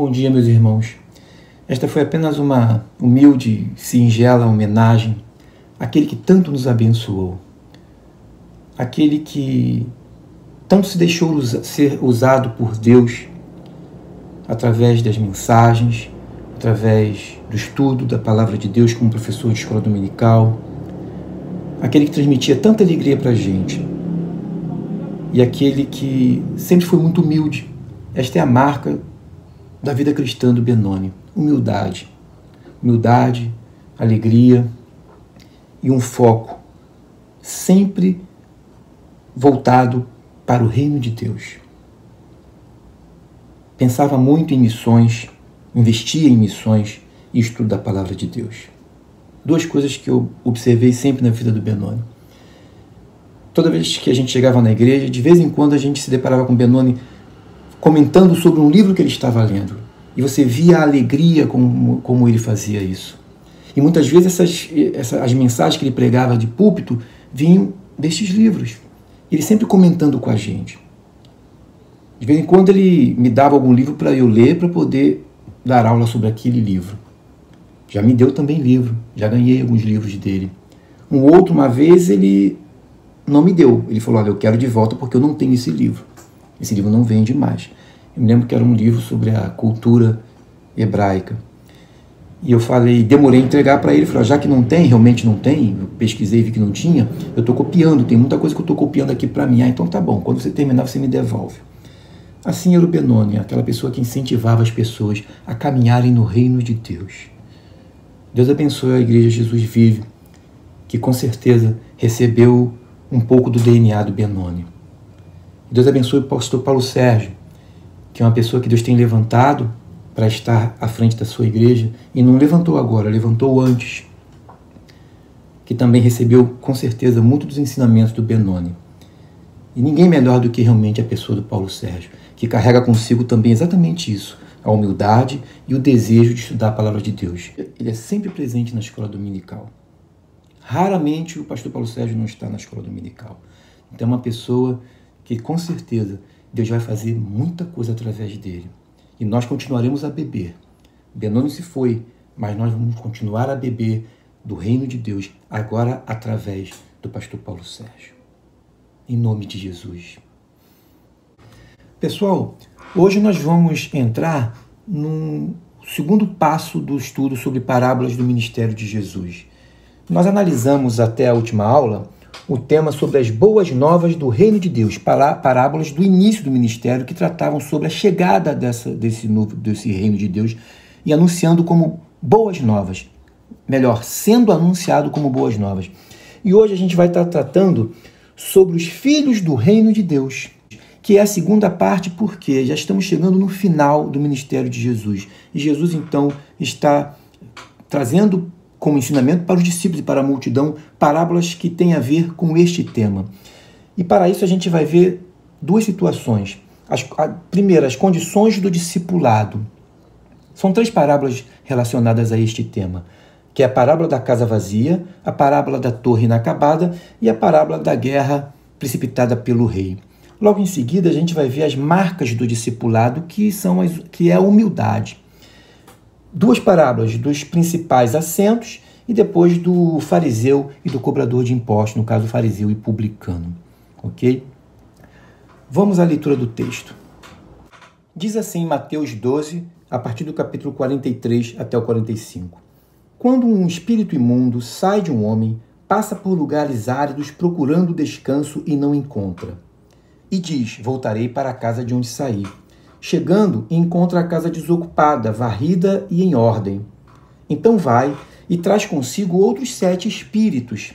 Bom dia, meus irmãos. Esta foi apenas uma humilde, singela homenagem àquele que tanto nos abençoou, aquele que tanto se deixou ser usado por Deus através das mensagens, através do estudo da Palavra de Deus como professor de escola dominical, aquele que transmitia tanta alegria para a gente e aquele que sempre foi muito humilde. Esta é a marca da vida cristã do Benoni: humildade, alegria e um foco sempre voltado para o reino de Deus. Pensava muito em missões, investia em missões e estudo da palavra de Deus. Duas coisas que eu observei sempre na vida do Benoni. Toda vez que a gente chegava na igreja, de vez em quando a gente se deparava com o Benoni comentando sobre um livro que ele estava lendo. E você via a alegria como ele fazia isso. E muitas vezes as mensagens que ele pregava de púlpito vinham destes livros. Ele sempre comentando com a gente. De vez em quando ele me dava algum livro para eu ler, para poder dar aula sobre aquele livro. Já me deu também livro, já ganhei alguns livros dele. Uma vez, ele não me deu. Ele falou: olha, eu quero de volta porque eu não tenho esse livro. Esse livro não vende mais. Eu me lembro que era um livro sobre a cultura hebraica. E eu demorei a entregar para ele. Falei: já que não tem, realmente não tem, eu pesquisei e vi que não tinha, eu estou copiando, tem muita coisa que eu estou copiando aqui para mim. Então tá bom, quando você terminar, você me devolve. Assim era o Benoni, aquela pessoa que incentivava as pessoas a caminharem no reino de Deus. Deus abençoe a Igreja Jesus Vive, que com certeza recebeu um pouco do DNA do Benoni. Deus abençoe o pastor Paulo Sérgio, que é uma pessoa que Deus tem levantado para estar à frente da sua igreja, e não levantou agora, levantou antes, que também recebeu com certeza muito dos ensinamentos do Benoni. E ninguém melhor do que realmente a pessoa do Paulo Sérgio, que carrega consigo também exatamente isso, a humildade e o desejo de estudar a palavra de Deus. Ele é sempre presente na escola dominical. Raramente o pastor Paulo Sérgio não está na escola dominical. Então é uma pessoa que com certeza Deus vai fazer muita coisa através dele. E nós continuaremos a beber. Benoni se foi, mas nós vamos continuar a beber do reino de Deus, agora através do pastor Paulo Sérgio. Em nome de Jesus. Pessoal, hoje nós vamos entrar no segundo passo do estudo sobre parábolas do ministério de Jesus. Nós analisamos até a última aula o tema sobre as boas novas do reino de Deus, parábolas do início do ministério que tratavam sobre a chegada desse reino de Deus e anunciando como boas novas, melhor, sendo anunciado como boas novas. E hoje a gente vai estar tratando sobre os filhos do reino de Deus, que é a segunda parte, porque já estamos chegando no final do ministério de Jesus. E Jesus, então, está trazendo como ensinamento para os discípulos e para a multidão parábolas que têm a ver com este tema. E para isso a gente vai ver duas situações. Primeira, as condições do discipulado. São 3 parábolas relacionadas a este tema, que é a parábola da casa vazia, a parábola da torre inacabada e a parábola da guerra precipitada pelo rei. Logo em seguida, a gente vai ver as marcas do discipulado, que é a humildade. 2 parábolas dos principais assentos e depois do fariseu e do cobrador de impostos, no caso fariseu e publicano. Ok? Vamos à leitura do texto. Diz assim em Mateus 12, a partir do capítulo 43 até o 45. Quando um espírito imundo sai de um homem, passa por lugares áridos procurando descanso e não encontra. E diz: voltarei para a casa de onde saí. Chegando, encontra a casa desocupada, varrida e em ordem. Então vai e traz consigo outros 7 espíritos,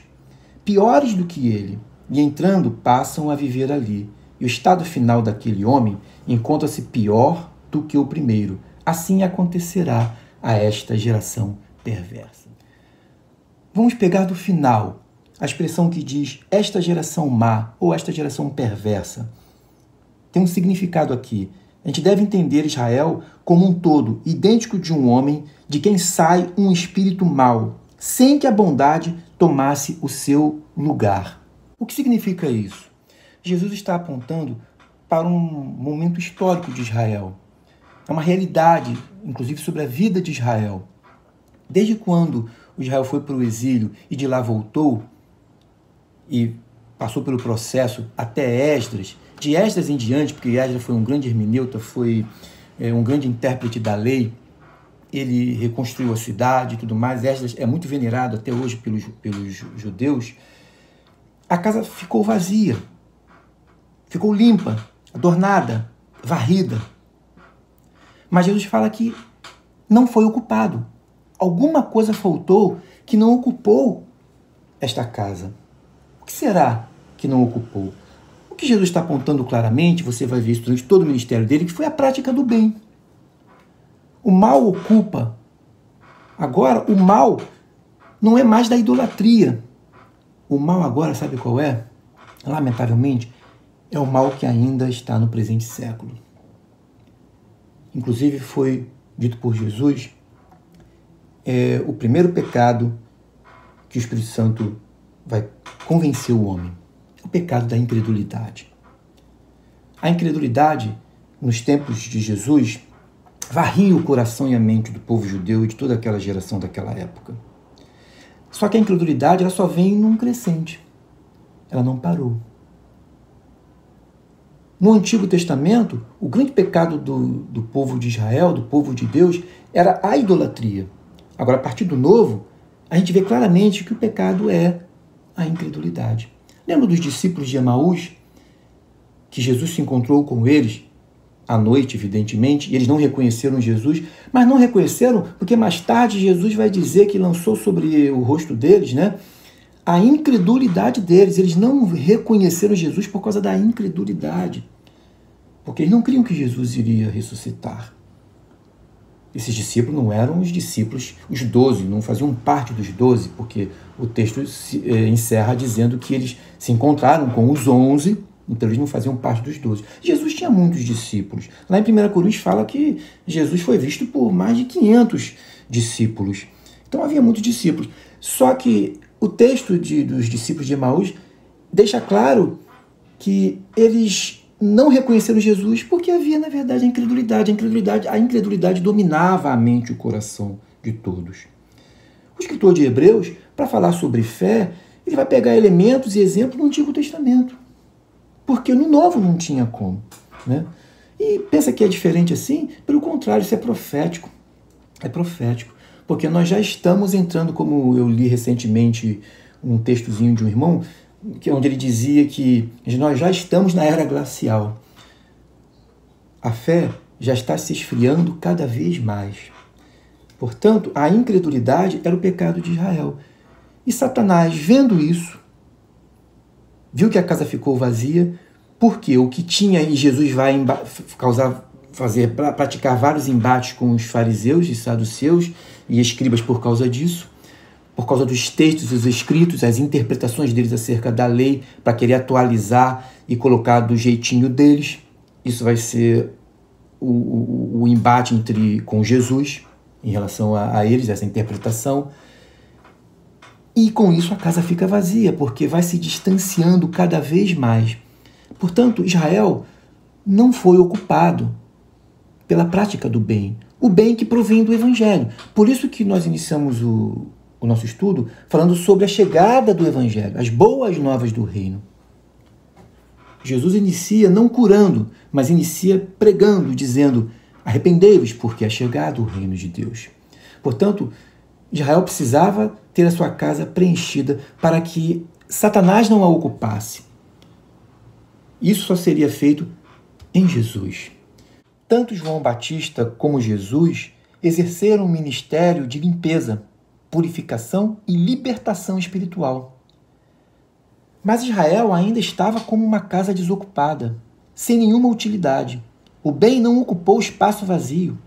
piores do que ele, e entrando passam a viver ali. E o estado final daquele homem encontra-se pior do que o primeiro. Assim acontecerá a esta geração perversa. Vamos pegar do final a expressão que diz esta geração má ou esta geração perversa. Tem um significado aqui. A gente deve entender Israel como um todo, idêntico de um homem de quem sai um espírito mau, sem que a bondade tomasse o seu lugar. O que significa isso? Jesus está apontando para um momento histórico de Israel. é uma realidade, inclusive sobre a vida de Israel. Desde quando Israel foi para o exílio e de lá voltou e passou pelo processo até Esdras, de Esdras em diante, porque Esdras foi um grande hermeneuta, foi um grande intérprete da lei, ele reconstruiu a cidade e tudo mais. Esdras é muito venerado até hoje pelos judeus. A casa ficou vazia, ficou limpa, adornada, varrida. Mas Jesus fala que não foi ocupado. Alguma coisa faltou que não ocupou esta casa. O que será que não ocupou? O que Jesus está apontando claramente, você vai ver isso durante todo o ministério dele, que foi a prática do bem. O mal ocupa. Agora, o mal não é mais da idolatria. O mal agora, sabe qual é? Lamentavelmente, é o mal que ainda está no presente século. Inclusive, foi dito por Jesus, o primeiro pecado que o Espírito Santo vai convencer o homem. O pecado da incredulidade. A incredulidade, nos tempos de Jesus, varria o coração e a mente do povo judeu e de toda aquela geração daquela época. Só que a incredulidade ela só vem num crescente. Ela não parou. No Antigo Testamento, o grande pecado do povo de Israel, do povo de Deus, era a idolatria. Agora, a partir do Novo, a gente vê claramente que o pecado é a incredulidade. Lembra dos discípulos de Emaús, que Jesus se encontrou com eles à noite, evidentemente, e eles não reconheceram Jesus, mas não reconheceram porque mais tarde Jesus vai dizer que lançou sobre o rosto deles, a incredulidade deles. Eles não reconheceram Jesus por causa da incredulidade, porque eles não criam que Jesus iria ressuscitar. Esses discípulos não eram os discípulos, os 12, não faziam parte dos 12, porque o texto encerra dizendo que eles se encontraram com os 11, então eles não faziam parte dos 12. Jesus tinha muitos discípulos. Lá em 1 Coríntios fala que Jesus foi visto por mais de 500 discípulos. Então havia muitos discípulos. Só que o texto dos discípulos de Emaús deixa claro que eles não reconheceram Jesus porque havia, na verdade, a incredulidade. A incredulidade dominava a mente e o coração de todos. O escritor de Hebreus, para falar sobre fé, ele vai pegar elementos e exemplos do Antigo Testamento. Porque no Novo não tinha como. E pensa que é diferente assim? Pelo contrário, isso é profético. É profético. Porque nós já estamos entrando, como eu li recentemente um textozinho de um irmão, onde ele dizia que nós já estamos na era glacial. A fé já está se esfriando cada vez mais. Portanto, a incredulidade era o pecado de Israel. E Satanás, vendo isso, viu que a casa ficou vazia, porque o que tinha, e Jesus vai praticar vários embates com os fariseus e saduceus e escribas por causa disso, por causa dos textos, os escritos, as interpretações deles acerca da lei, para querer atualizar e colocar do jeitinho deles. Isso vai ser o embate com Jesus em relação a eles, essa interpretação. E com isso a casa fica vazia, porque vai se distanciando cada vez mais. Portanto, Israel não foi ocupado pela prática do bem, o bem que provém do Evangelho. Por isso que nós iniciamos o nosso estudo falando sobre a chegada do Evangelho, as boas novas do reino. Jesus inicia não curando, mas inicia pregando, dizendo: arrependei-vos, porque é chegado o reino de Deus. Portanto, Israel precisava ter a sua casa preenchida para que Satanás não a ocupasse. Isso só seria feito em Jesus. Tanto João Batista como Jesus exerceram um ministério de limpeza, purificação e libertação espiritual. Mas Israel ainda estava como uma casa desocupada, sem nenhuma utilidade. O bem não ocupou o espaço vazio.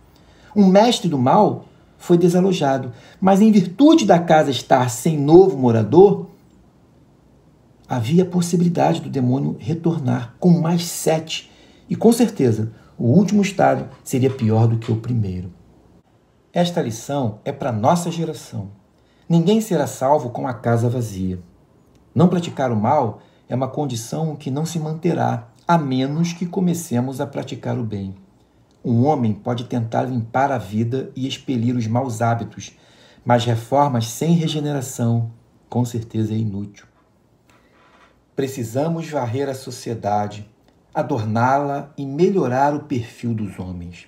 Um mestre do mal foi desalojado, mas em virtude da casa estar sem novo morador, havia a possibilidade do demônio retornar com mais 7. E com certeza, o último estado seria pior do que o primeiro. Esta lição é para a nossa geração. Ninguém será salvo com a casa vazia. Não praticar o mal é uma condição que não se manterá, a menos que comecemos a praticar o bem. Um homem pode tentar limpar a vida e expelir os maus hábitos, mas reformas sem regeneração, com certeza, é inútil. Precisamos varrer a sociedade, adorná-la e melhorar o perfil dos homens.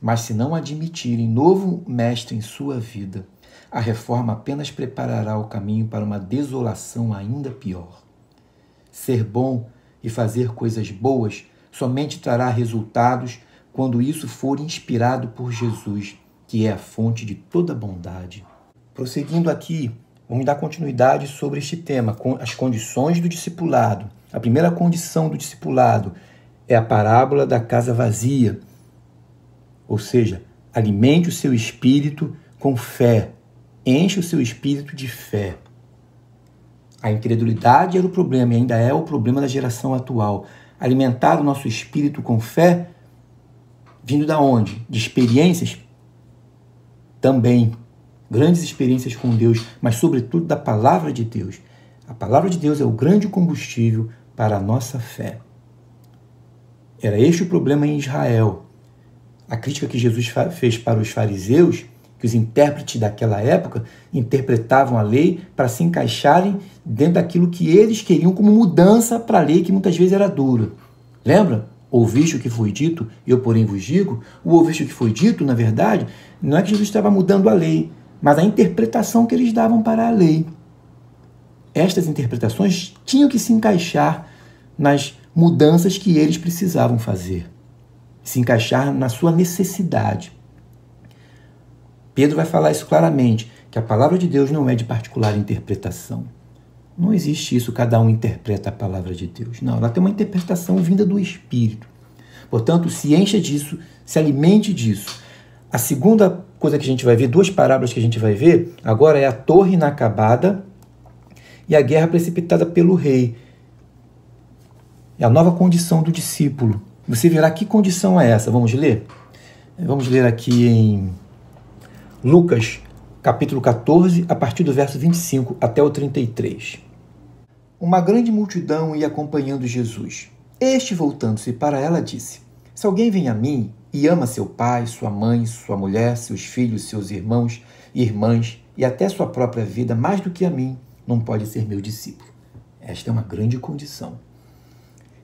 Mas se não admitirem novo mestre em sua vida, a reforma apenas preparará o caminho para uma desolação ainda pior. Ser bom e fazer coisas boas somente trará resultados quando isso for inspirado por Jesus, que é a fonte de toda bondade. Prosseguindo aqui, vamos dar continuidade sobre este tema, as condições do discipulado. A primeira condição do discipulado é a parábola da casa vazia, ou seja, alimente o seu espírito com fé, enche o seu espírito de fé. A incredulidade era o problema e ainda é o problema da geração atual. Alimentar o nosso espírito com fé, vindo da onde? De experiências? Também. Grandes experiências com Deus, mas sobretudo da palavra de Deus. A palavra de Deus é o grande combustível para a nossa fé. Era este o problema em Israel. A crítica que Jesus fez para os fariseus, que os intérpretes daquela época interpretavam a lei para se encaixarem dentro daquilo que eles queriam como mudança para a lei, que muitas vezes era dura. Lembra? Ouviste o que foi dito, eu porém vos digo. O ouviste o que foi dito, na verdade, não é que Jesus estava mudando a lei, mas a interpretação que eles davam para a lei. Estas interpretações tinham que se encaixar nas mudanças que eles precisavam fazer, se encaixar na sua necessidade. Pedro vai falar isso claramente, que a palavra de Deus não é de particular interpretação. Não existe isso, cada um interpreta a palavra de Deus. Não, ela tem uma interpretação vinda do Espírito. Portanto, se encha disso, se alimente disso. A segunda coisa que a gente vai ver, duas parábolas que a gente vai ver, agora é a torre inacabada e a guerra precipitada pelo rei. É a nova condição do discípulo. Você verá que condição é essa. Vamos ler? Vamos ler aqui em Lucas, capítulo 14, a partir do verso 25 até o 33. Uma grande multidão ia acompanhando Jesus. Este, voltando-se para ela, disse: Se alguém vem a mim e ama seu pai, sua mãe, sua mulher, seus filhos, seus irmãos e irmãs, e até sua própria vida mais do que a mim, não pode ser meu discípulo. Esta é uma grande condição.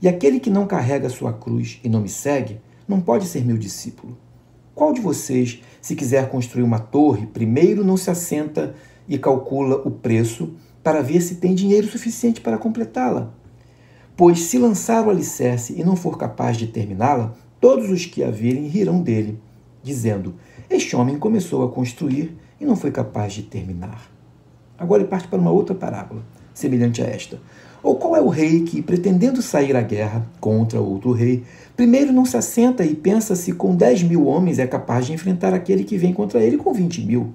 E aquele que não carrega sua cruz e não me segue, não pode ser meu discípulo. Qual de vocês, se quiser construir uma torre, primeiro não se assenta e calcula o preço para ver se tem dinheiro suficiente para completá-la? Pois se lançar o alicerce e não for capaz de terminá-la, todos os que a virem rirão dele, dizendo: Este homem começou a construir e não foi capaz de terminar. Agora ele parte para uma outra parábola, semelhante a esta. Ou qual é o rei que, pretendendo sair à guerra contra outro rei, primeiro não se assenta e pensa se com 10.000 homens é capaz de enfrentar aquele que vem contra ele com 20.000?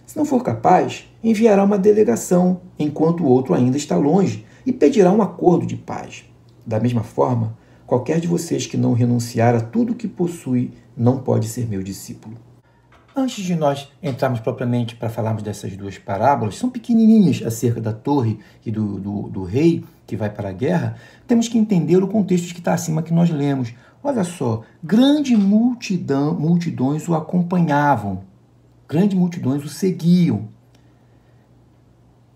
Se não for capaz, enviará uma delegação, enquanto o outro ainda está longe, e pedirá um acordo de paz. Da mesma forma, qualquer de vocês que não renunciar a tudo o que possui não pode ser meu discípulo. Antes de nós entrarmos propriamente para falarmos dessas duas parábolas, são pequenininhas acerca da torre e do rei que vai para a guerra, temos que entender o contexto que está acima que nós lemos. Olha só, grandes multidões o acompanhavam, grandes multidões o seguiam.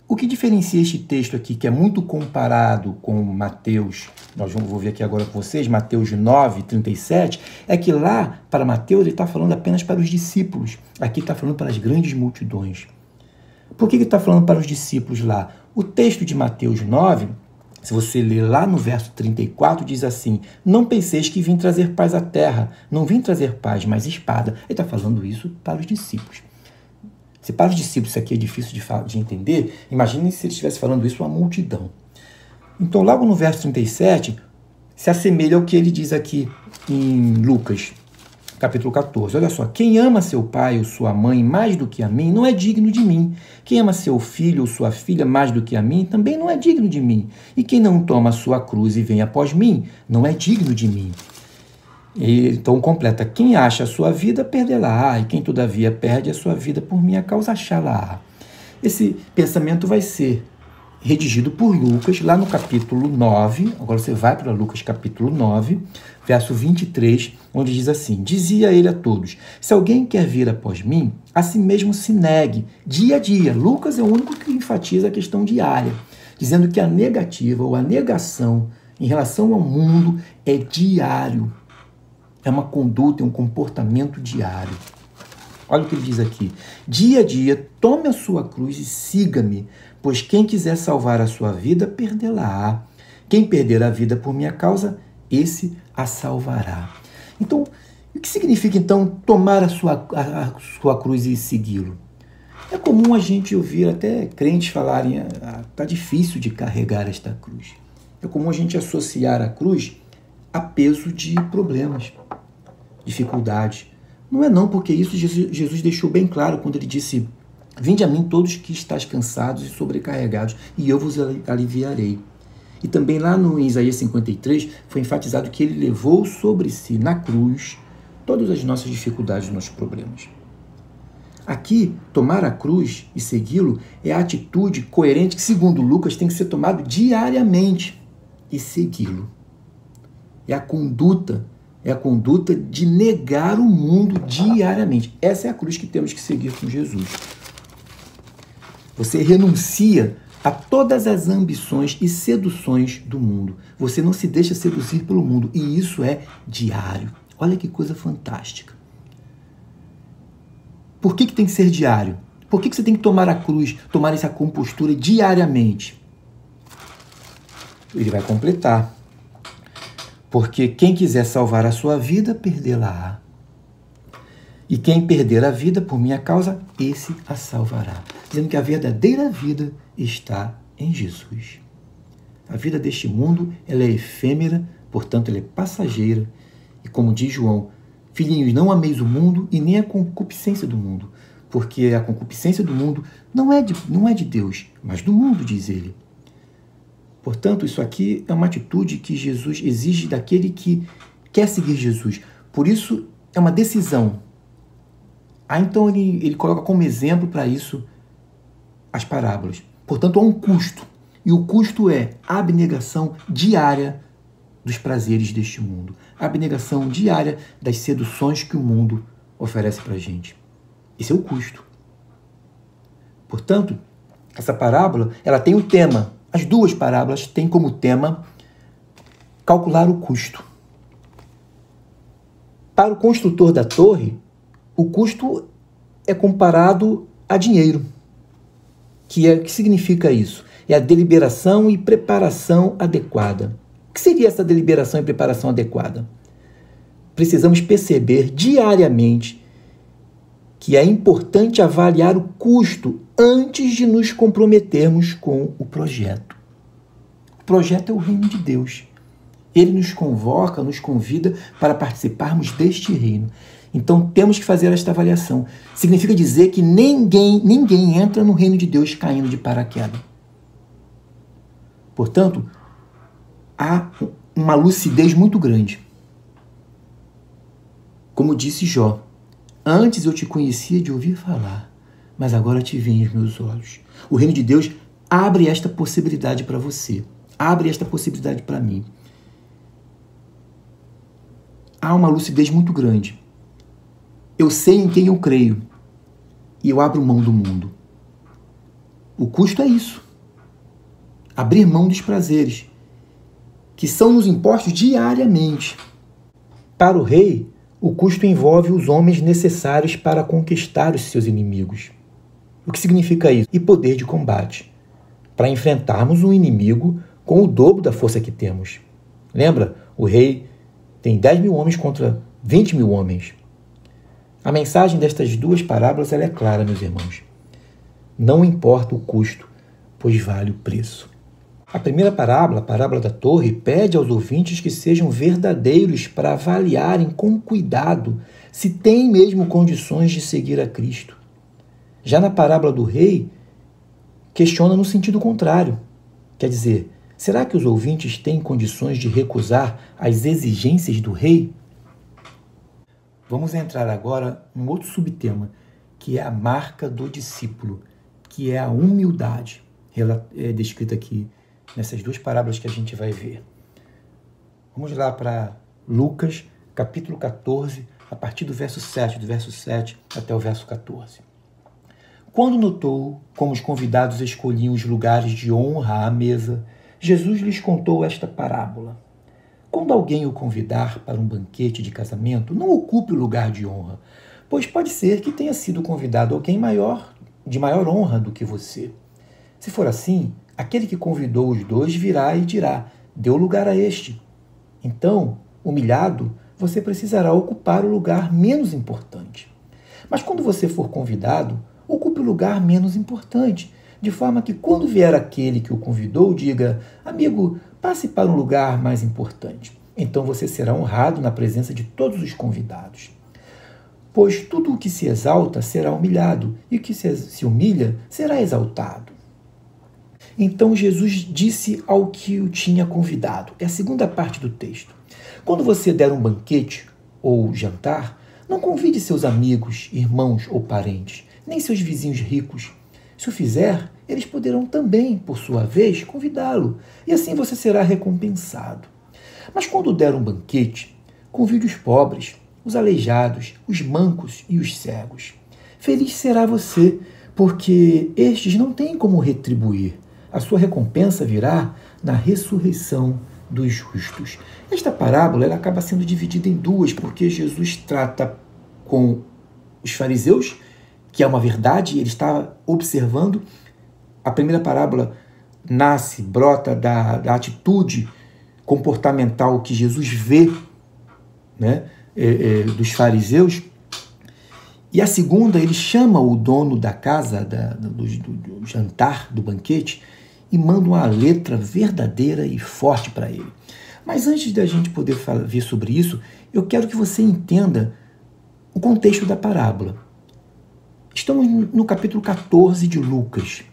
O que diferencia este texto aqui, que é muito comparado com Mateus, vou ver aqui agora com vocês, Mateus 9, 37, é que lá, para Mateus, ele está falando apenas para os discípulos. Aqui está falando para as grandes multidões. Por que ele está falando para os discípulos lá? O texto de Mateus 9, se você ler lá no verso 34, diz assim: Não penseis que vim trazer paz à terra. Não vim trazer paz, mas espada. Ele está falando isso para os discípulos. Se para os discípulos isso aqui é difícil de entender, imagine se ele estivesse falando isso a uma multidão. Então, logo no verso 37, se assemelha ao que ele diz aqui em Lucas, capítulo 14. Olha só, quem ama seu pai ou sua mãe mais do que a mim, não é digno de mim. Quem ama seu filho ou sua filha mais do que a mim, também não é digno de mim. E quem não toma a sua cruz e vem após mim, não é digno de mim. Então completa: quem acha a sua vida, perdê-la-á, e quem todavia perde a sua vida por minha causa, achá-la-á. Esse pensamento vai ser redigido por Lucas, lá no capítulo 9, agora você vai para Lucas capítulo 9, verso 23, onde diz assim: dizia ele a todos, se alguém quer vir após mim, a si mesmo se negue, dia a dia. Lucas é o único que enfatiza a questão diária, dizendo que a negativa ou a negação em relação ao mundo é diário. É uma conduta, é um comportamento diário. Olha o que ele diz aqui. Dia a dia, tome a sua cruz e siga-me, pois quem quiser salvar a sua vida, perdê-la-á. Quem perder a vida por minha causa, esse a salvará. Então, o que significa, então, tomar a sua cruz e segui-lo? É comum a gente ouvir até crentes falarem, está difícil de carregar esta cruz. É comum a gente associar a cruz a peso de problemas, dificuldades. Não é não, porque isso Jesus deixou bem claro quando ele disse: vinde a mim todos que estáis cansados e sobrecarregados, e eu vos aliviarei. E também lá no Isaías 53 foi enfatizado que ele levou sobre si, na cruz, todas as nossas dificuldades e nossos problemas. Aqui, tomar a cruz e segui-lo é a atitude coerente que, segundo Lucas, tem que ser tomado diariamente e segui-lo. É a conduta de negar o mundo diariamente. Essa é a cruz que temos que seguir com Jesus. Você renuncia a todas as ambições e seduções do mundo. Você não se deixa seduzir pelo mundo. E isso é diário. Olha que coisa fantástica. Por que tem que ser diário? Por que você tem que tomar a cruz, tomar essa compostura diariamente? Ele vai completar. Porque quem quiser salvar a sua vida, perdê-la-á. E quem perder a vida por minha causa, esse a salvará. Dizendo que a verdadeira vida está em Jesus. A vida deste mundo, ela é efêmera, portanto, ela é passageira. E como diz João, filhinhos, não ameis o mundo e nem a concupiscência do mundo, porque a concupiscência do mundo não é de Deus, mas do mundo, diz ele. Portanto, isso aqui é uma atitude que Jesus exige daquele que quer seguir Jesus. Por isso, é uma decisão. Então, ele coloca como exemplo para isso as parábolas. Portanto, há um custo. E o custo é a abnegação diária dos prazeres deste mundo. A abnegação diária das seduções que o mundo oferece para a gente. Esse é o custo. Portanto, essa parábola, ela tem um tema. As duas parábolas têm como tema calcular o custo. Para o construtor da torre, o custo é comparado a dinheiro. Que significa isso? É a deliberação e preparação adequada. O que seria essa deliberação e preparação adequada? Precisamos perceber diariamente que é importante avaliar o custo antes de nos comprometermos com o projeto. O projeto é o reino de Deus. Ele nos convoca, nos convida para participarmos deste reino. Então temos que fazer esta avaliação. Significa dizer que ninguém entra no reino de Deus caindo de paraquedas. Portanto, há uma lucidez muito grande. Como disse Jó, antes eu te conhecia de ouvir falar, mas agora te veem os meus olhos. O reino de Deus abre esta possibilidade para você, abre esta possibilidade para mim. Há uma lucidez muito grande. Eu sei em quem eu creio e eu abro mão do mundo. O custo é isso. Abrir mão dos prazeres, que são nos impostos diariamente. Para o rei, o custo envolve os homens necessários para conquistar os seus inimigos. O que significa isso? E poder de combate, para enfrentarmos um inimigo com o dobro da força que temos. Lembra? O rei tem 10.000 homens contra 20.000 homens. A mensagem destas duas parábolas ela é clara, meus irmãos. Não importa o custo, pois vale o preço. A primeira parábola, a parábola da torre, pede aos ouvintes que sejam verdadeiros para avaliarem com cuidado se têm mesmo condições de seguir a Cristo. Já na parábola do rei, questiona no sentido contrário. Quer dizer, será que os ouvintes têm condições de recusar as exigências do rei? Vamos entrar agora num outro subtema, que é a marca do discípulo, que é a humildade. descrita aqui nessas duas parábolas que a gente vai ver. Vamos lá para Lucas, capítulo 14, a partir do verso 7 até o verso 14. Quando notou como os convidados escolhiam os lugares de honra à mesa, Jesus lhes contou esta parábola. Quando alguém o convidar para um banquete de casamento, não ocupe o lugar de honra, pois pode ser que tenha sido convidado alguém de maior honra do que você. Se for assim, aquele que convidou os dois virá e dirá: deu lugar a este. Então, humilhado, você precisará ocupar o lugar menos importante. Mas quando você for convidado, ocupe o lugar menos importante, de forma que quando vier aquele que o convidou, diga: amigo, passe para um lugar mais importante. Então você será honrado na presença de todos os convidados. Pois tudo o que se exalta será humilhado, e o que se humilha será exaltado. Então Jesus disse ao que o tinha convidado. É a segunda parte do texto. Quando você der um banquete ou jantar, não convide seus amigos, irmãos ou parentes, nem seus vizinhos ricos. Se o fizer, eles poderão também, por sua vez, convidá-lo, e assim você será recompensado. Mas quando der um banquete, convide os pobres, os aleijados, os mancos e os cegos. Feliz será você, porque estes não têm como retribuir. A sua recompensa virá na ressurreição dos justos. Esta parábola ela acaba sendo dividida em duas, porque Jesus trata com os fariseus, que é uma verdade, ele está observando. A primeira parábola brota da atitude comportamental que Jesus vê, né, dos fariseus. E a segunda, ele chama o dono da casa, do jantar, do banquete, e manda uma letra verdadeira e forte para ele. Mas antes da gente poder ver sobre isso, eu quero que você entenda o contexto da parábola. Estamos no capítulo 14 de Lucas.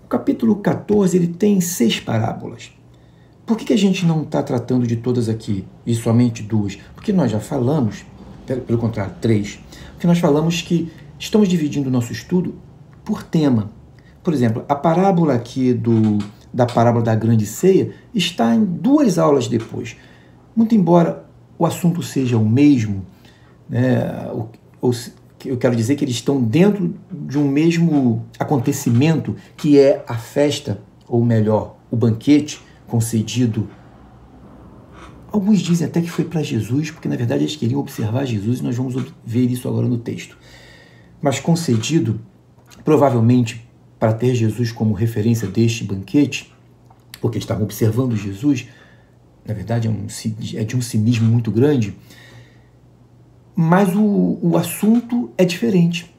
O capítulo 14 ele tem 6 parábolas. Por que a gente não está tratando de todas aqui e somente 2? Porque nós já falamos, pelo contrário, 3. Porque nós falamos que estamos dividindo o nosso estudo por tema. Por exemplo, a parábola aqui da parábola da grande ceia está em 2 aulas depois. Muito embora o assunto seja o mesmo, né, eu quero dizer que eles estão dentro de um mesmo acontecimento, que é a festa, ou melhor, o banquete concedido. Alguns dizem até que foi para Jesus, porque na verdade eles queriam observar Jesus, e nós vamos ver isso agora no texto. Mas concedido, provavelmente, para ter Jesus como referência deste banquete, porque eles estavam observando Jesus, na verdade é de um cinismo muito grande, mas o assunto é diferente.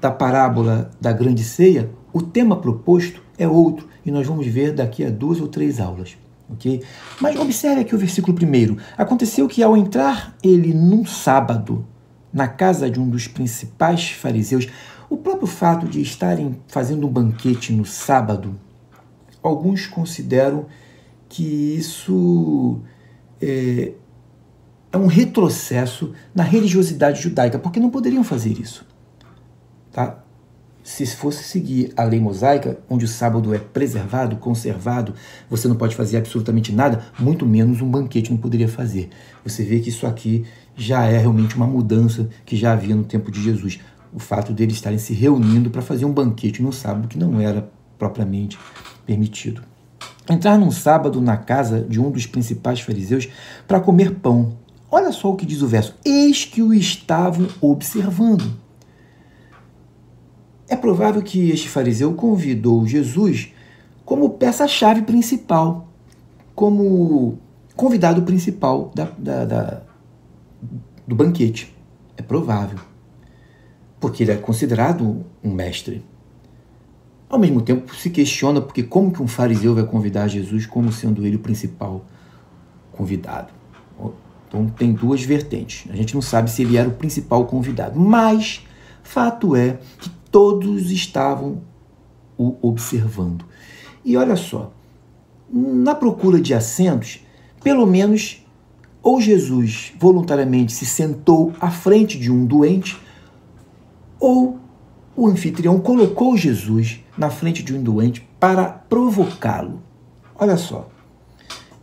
Da parábola da grande ceia, o tema proposto é outro, e nós vamos ver daqui a 2 ou 3 aulas. Okay? Mas observe aqui o versículo 1. Aconteceu que ao entrar ele num sábado, na casa de um dos principais fariseus, o próprio fato de estarem fazendo um banquete no sábado, alguns consideram que isso é um retrocesso na religiosidade judaica, porque não poderiam fazer isso. Tá? Se fosse seguir a lei mosaica, onde o sábado é preservado, conservado, você não pode fazer absolutamente nada, muito menos um banquete não poderia fazer. Você vê que isso aqui já é realmente uma mudança que já havia no tempo de Jesus. O fato deles estarem se reunindo para fazer um banquete no sábado, que não era propriamente permitido. Entrar num sábado na casa de um dos principais fariseus para comer pão. Olha só o que diz o verso. Eis que o estavam observando. É provável que este fariseu convidou Jesus como peça-chave principal, como convidado principal do banquete. É provável. Porque ele é considerado um mestre. Ao mesmo tempo, se questiona porque como que um fariseu vai convidar Jesus como sendo ele o principal convidado. Então, tem 2 vertentes. A gente não sabe se ele era o principal convidado. Mas, fato é que todos estavam o observando. E olha só, na procura de assentos, pelo menos, ou Jesus voluntariamente se sentou à frente de um doente, ou o anfitrião colocou Jesus na frente de um doente para provocá-lo. Olha só.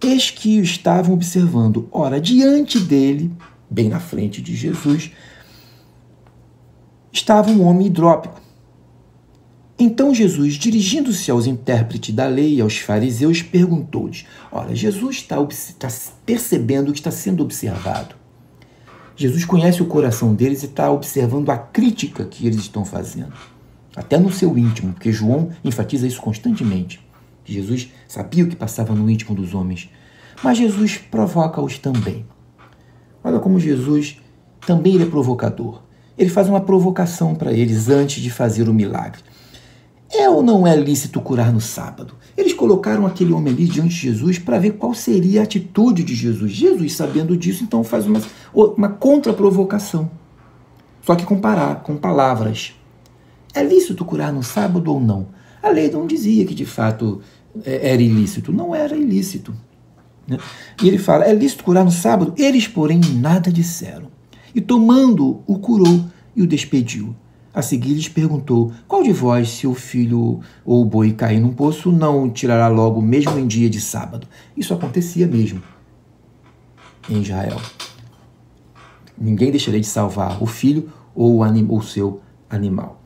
Eis que o estavam observando. Ora, diante dele, bem na frente de Jesus, estava um homem hidrópico. Então Jesus, dirigindo-se aos intérpretes da lei e aos fariseus, perguntou-lhes: ora, Jesus está percebendo que está sendo observado. Jesus conhece o coração deles e está observando a crítica que eles estão fazendo. Até no seu íntimo, porque João enfatiza isso constantemente. Jesus sabia o que passava no íntimo dos homens. Mas Jesus provoca-os também. Olha como Jesus também ele é provocador. Ele faz uma provocação para eles antes de fazer o milagre. É ou não é lícito curar no sábado? Eles colocaram aquele homem ali diante de Jesus para ver qual seria a atitude de Jesus. Jesus, sabendo disso, então faz uma contra-provocação. Só que com palavras. É lícito curar no sábado ou não? A lei não dizia que de fato era ilícito. Não era ilícito. E ele fala, é lícito curar no sábado? Eles, porém, nada disseram. E tomando, o curou e o despediu. A seguir lhes perguntou, qual de vós, se o filho ou o boi cair num poço, não o tirará logo mesmo em dia de sábado? Isso acontecia mesmo em Israel. Ninguém deixaria de salvar o filho ou o seu animal.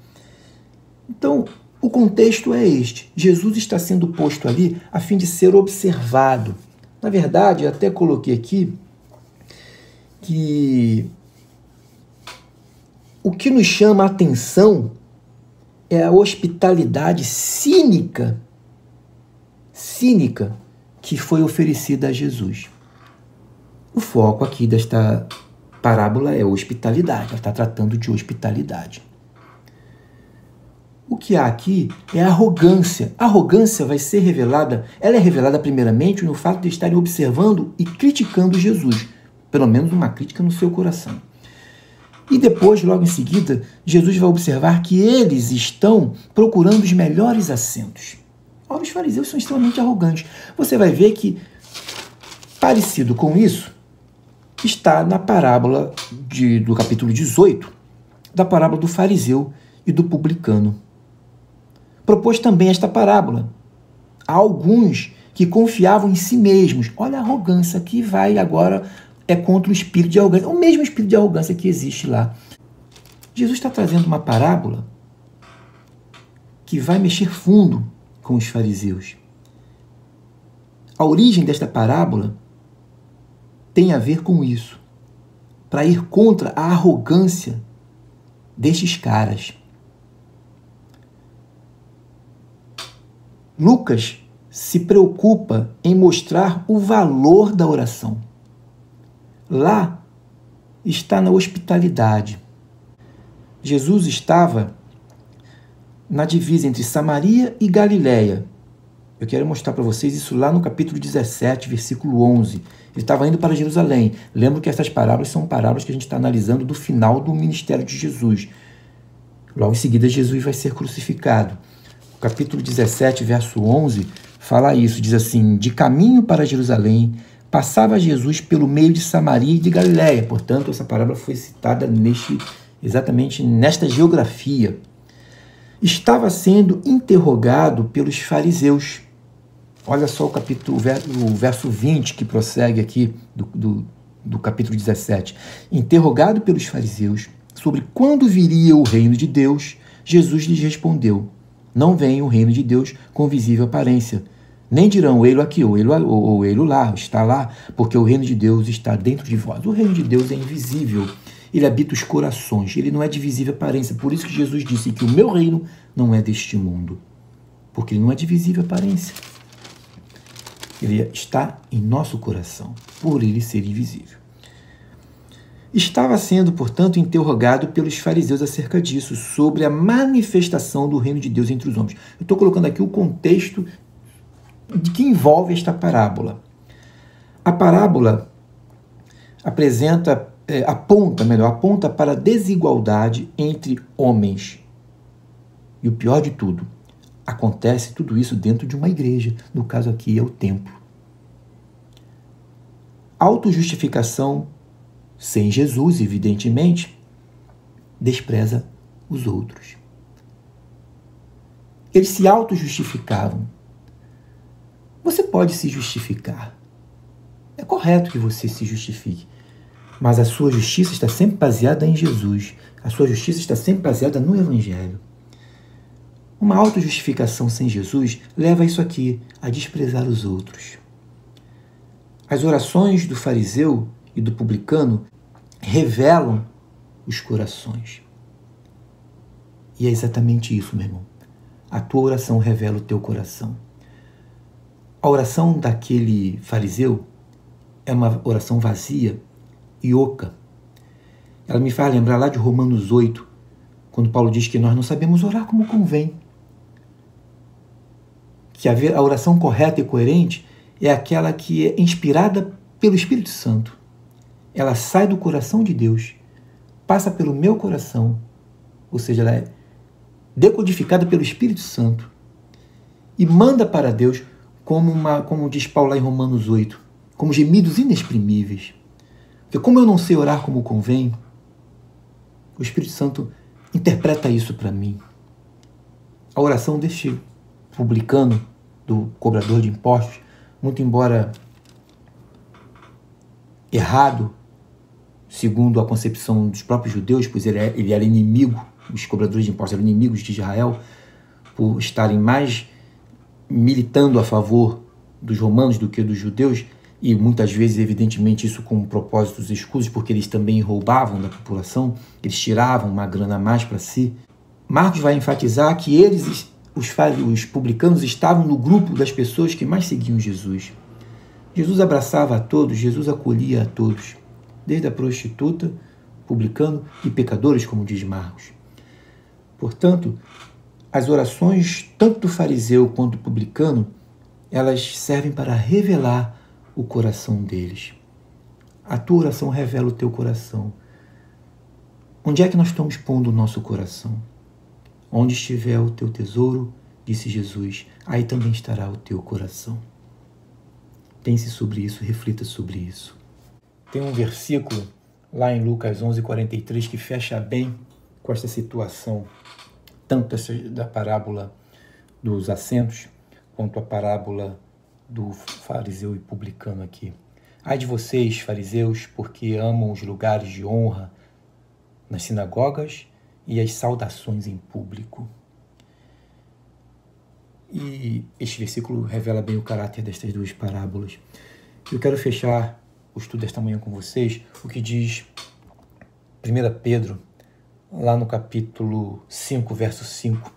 Então, o contexto é este. Jesus está sendo posto ali a fim de ser observado. Na verdade, eu até coloquei aqui que o que nos chama a atenção é a hospitalidade cínica que foi oferecida a Jesus. O foco aqui desta parábola é hospitalidade. Ela está tratando de hospitalidade. O que há aqui é arrogância. A arrogância vai ser revelada, ela é revelada primeiramente no fato de estarem observando e criticando Jesus. Pelo menos uma crítica no seu coração. E depois, logo em seguida, Jesus vai observar que eles estão procurando os melhores assentos. Ora, os fariseus são extremamente arrogantes. Você vai ver que, parecido com isso, está na parábola do capítulo 18, da parábola do fariseu e do publicano. Propôs também esta parábola a alguns que confiavam em si mesmos. Olha a arrogância que vai agora... é contra o espírito de arrogância, o mesmo espírito de arrogância que existe lá. Jesus está trazendo uma parábola que vai mexer fundo com os fariseus. A origem desta parábola tem a ver com isso, para ir contra a arrogância destes caras. Lucas se preocupa em mostrar o valor da oração. Lá está na hospitalidade. Jesus estava na divisa entre Samaria e Galiléia. Eu quero mostrar para vocês isso lá no capítulo 17, versículo 11. Ele estava indo para Jerusalém. Lembro que essas parábolas são parábolas que a gente está analisando do final do ministério de Jesus. Logo em seguida, Jesus vai ser crucificado. O capítulo 17, verso 11, fala isso. Diz assim, de caminho para Jerusalém, passava Jesus pelo meio de Samaria e de Galiléia. Portanto, essa parábola foi citada exatamente nesta geografia. Estava sendo interrogado pelos fariseus. Olha só o verso 20 que prossegue aqui do capítulo 17. Interrogado pelos fariseus sobre quando viria o reino de Deus, Jesus lhes respondeu, não vem o reino de Deus com visível aparência, nem dirão, ele aqui, ou ele lá, está lá, porque o reino de Deus está dentro de vós. O reino de Deus é invisível, ele habita os corações, ele não é de visível aparência. Por isso que Jesus disse que o meu reino não é deste mundo, porque ele não é de visível aparência. Ele está em nosso coração, por ele ser invisível. Estava sendo, portanto, interrogado pelos fariseus acerca disso, sobre a manifestação do reino de Deus entre os homens. Eu estou colocando aqui o contexto de que envolve esta parábola. A parábola aponta para a desigualdade entre homens. E o pior de tudo, acontece tudo isso dentro de uma igreja. No caso aqui é o templo. Autojustificação sem Jesus, evidentemente, despreza os outros. Eles se auto-justificavam. Você pode se justificar. É correto que você se justifique. Mas a sua justiça está sempre baseada em Jesus. A sua justiça está sempre baseada no Evangelho. Uma auto-justificação sem Jesus leva a isso aqui, a desprezar os outros. As orações do fariseu e do publicano revelam os corações. E é exatamente isso, meu irmão. A tua oração revela o teu coração. A oração daquele fariseu é uma oração vazia e oca. Ela me faz lembrar lá de Romanos 8, quando Paulo diz que nós não sabemos orar como convém. Que a oração correta e coerente é aquela que é inspirada pelo Espírito Santo. Ela sai do coração de Deus, passa pelo meu coração, ou seja, ela é decodificada pelo Espírito Santo e manda para Deus como diz Paulo lá em Romanos 8, como gemidos inexprimíveis. Porque como eu não sei orar como convém, o Espírito Santo interpreta isso para mim. A oração deste publicano, do cobrador de impostos, muito embora errado, segundo a concepção dos próprios judeus, pois ele era inimigo, os cobradores de impostos eram inimigos de Israel, por estarem mais militando a favor dos romanos do que dos judeus, e muitas vezes, evidentemente, isso com propósitos escusos, porque eles também roubavam da população, eles tiravam uma grana a mais para si. Marcos vai enfatizar que eles, os publicanos, estavam no grupo das pessoas que mais seguiam Jesus. Jesus abraçava a todos, Jesus acolhia a todos, desde a prostituta, publicano e pecadores, como diz Marcos. Portanto, as orações, tanto do fariseu quanto do publicano, elas servem para revelar o coração deles. A tua oração revela o teu coração. Onde é que nós estamos pondo o nosso coração? Onde estiver o teu tesouro, disse Jesus, aí também estará o teu coração. Pense sobre isso, reflita sobre isso. Tem um versículo lá em Lucas 11:43 que fecha bem com esta situação, tanto da parábola dos assentos, quanto a parábola do fariseu e publicano aqui. Ai de vocês, fariseus, porque amam os lugares de honra nas sinagogas e as saudações em público. E este versículo revela bem o caráter destas duas parábolas. Eu quero fechar o estudo desta manhã com vocês, o que diz 1 Pedro, lá no capítulo 5, verso 5.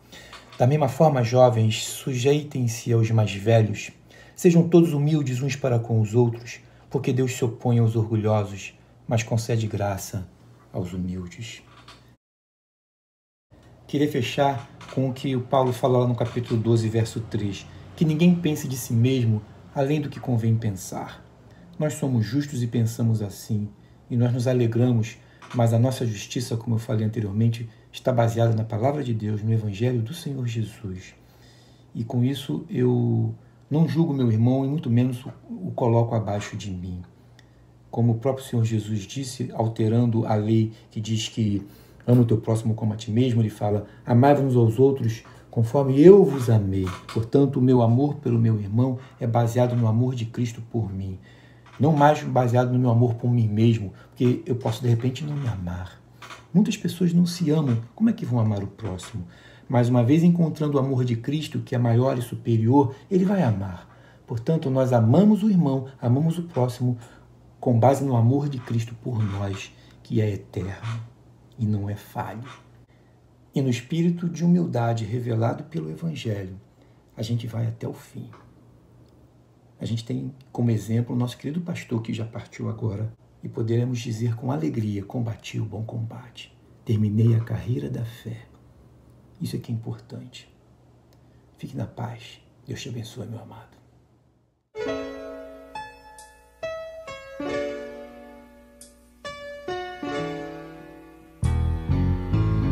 Da mesma forma, jovens, sujeitem-se aos mais velhos, sejam todos humildes uns para com os outros, porque Deus se opõe aos orgulhosos, mas concede graça aos humildes. Queria fechar com o que o Paulo fala lá no capítulo 12, verso 3, que ninguém pense de si mesmo além do que convém pensar. Nós somos justos e pensamos assim, e nós nos alegramos, mas a nossa justiça, como eu falei anteriormente, está baseada na palavra de Deus, no Evangelho do Senhor Jesus. E com isso eu não julgo meu irmão e muito menos o coloco abaixo de mim. Como o próprio Senhor Jesus disse, alterando a lei que diz que ama o teu próximo como a ti mesmo, ele fala, amai-vos aos outros conforme eu vos amei. Portanto, o meu amor pelo meu irmão é baseado no amor de Cristo por mim. Não mais baseado no meu amor por mim mesmo, porque eu posso, de repente, não me amar. Muitas pessoas não se amam, como é que vão amar o próximo? Mas uma vez encontrando o amor de Cristo, que é maior e superior, ele vai amar. Portanto, nós amamos o irmão, amamos o próximo, com base no amor de Cristo por nós, que é eterno e não é falho. E no espírito de humildade revelado pelo Evangelho, a gente vai até o fim. A gente tem como exemplo o nosso querido pastor que já partiu agora, e poderemos dizer com alegria, combati o bom combate, terminei a carreira da fé. Isso é que é importante. Fique na paz. Deus te abençoe, meu amado.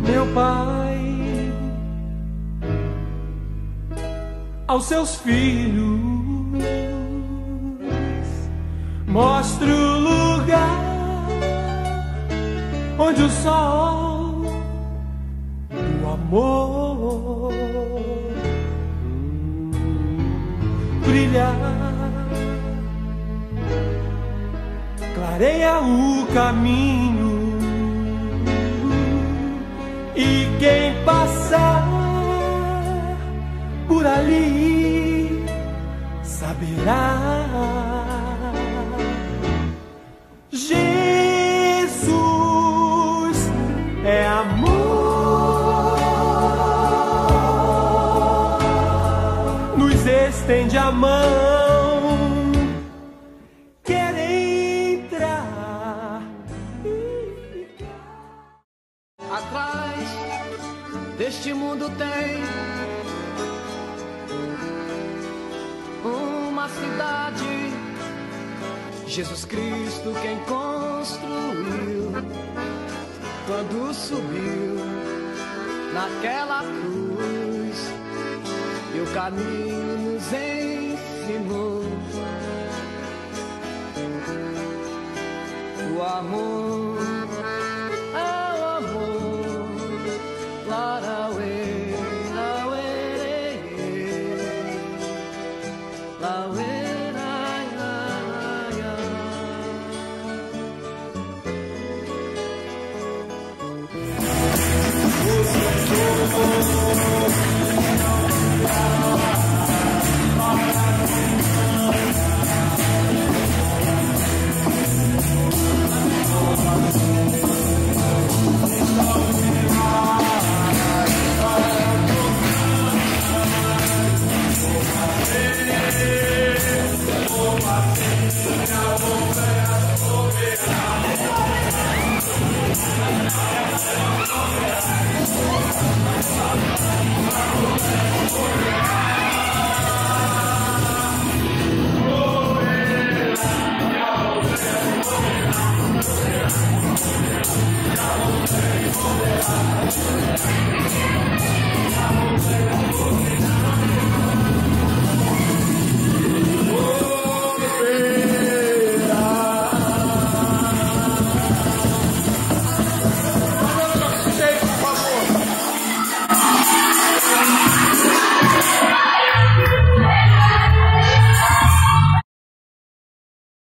Meu Pai, aos seus filhos, mostre o lugar onde o sol do amor brilhar, clareia o caminho, e quem passar por ali saberá. Jesus é amor, nos estende a mão, quer entrar e ficar. Atrás deste mundo tem uma cidade, Jesus Cristo quem construiu, quando subiu naquela cruz e o caminho nos ensinou. O amor